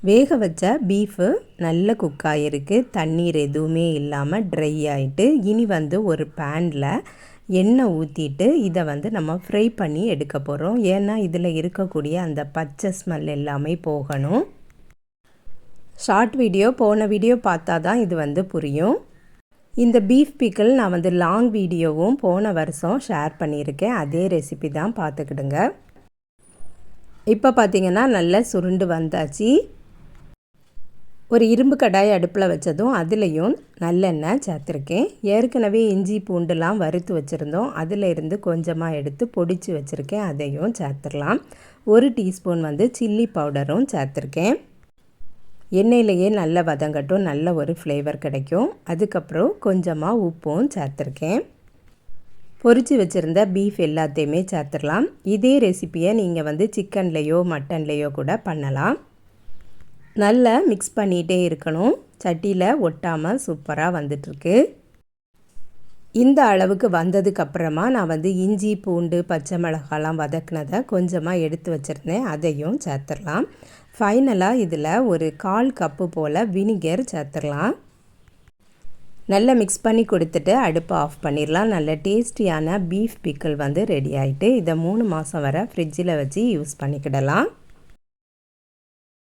வேக வச்ச பீஃபு நல்ல குக் ஆகிருக்கு. தண்ணீர் எதுவுமே இல்லாமல் ட்ரை ஆகிட்டு, இனி ஒரு பேனில் எண்ணெய் ஊற்றிட்டு இதை நம்ம ஃப்ரை பண்ணி எடுக்க போகிறோம். ஏன்னா இதில் இருக்கக்கூடிய அந்த பச்சை ஸ்மெல் எல்லாமே போகணும். ஷார்ட் வீடியோ போன வீடியோ பார்த்தா தான் இது புரியும். இந்த பீஃப் பிக்கிள் நான் லாங் வீடியோவும் போன வருஷம் ஷேர் பண்ணியிருக்கேன். அதே ரெசிபி தான் பார்த்துக்கிடுங்க. இப்போ பார்த்திங்கன்னா நல்லா சுருண்டு வந்தாச்சு. ஒரு இரும்பு கடாய் அடுப்பில் வச்சதும் அதுலேயும் நல்லெண்ணெய் சேர்த்துருக்கேன். ஏற்கனவே இஞ்சி பூண்டுலாம் வறுத்து வச்சுருந்தோம். அதில் இருந்து கொஞ்சமாக எடுத்து பொடிச்சு வச்சுருக்கேன். அதையும் சேர்த்துடலாம். 1 டீஸ்பூன் சில்லி பவுடரும் சேர்த்துருக்கேன். எண்ணெயிலேயே நல்லா வதங்கட்டும், நல்ல ஒரு ஃப்ளேவர் கிடைக்கும். அதுக்கப்புறம் கொஞ்சமாக உப்பும் சேர்த்துருக்கேன். பொரித்து வச்சுருந்த பீஃப் எல்லாத்தையுமே சேர்த்துடலாம். இதே ரெசிப்பியை நீங்கள் சிக்கன்லேயோ மட்டன்லேயோ கூட பண்ணலாம். நல்லா மிக்ஸ் பண்ணிகிட்டே இருக்கணும். சட்டியில் ஒட்டாமல் சூப்பராக வந்துட்டுருக்கு. இந்த அளவுக்கு வந்ததுக்கப்புறமா நான் இஞ்சி பூண்டு பச்சை மிளகாலாம் வதக்குனதை கொஞ்சமாக எடுத்து வச்சுருந்தேன். அதையும் சேர்த்துடலாம். ஃபைனலாக இதில் ஒரு 1/4 கப்பு போல் வினிகர் சேர்த்துடலாம். நல்லா மிக்ஸ் பண்ணி கொடுத்துட்டு அடுப்பை ஆஃப் பண்ணிடலாம். நல்ல டேஸ்டியான பீஃப் பிக்கிள் ரெடி ஆகிட்டு, இதை 3 மாதம் வரை ஃப்ரிட்ஜில் வச்சு யூஸ் பண்ணிக்கிடலாம்.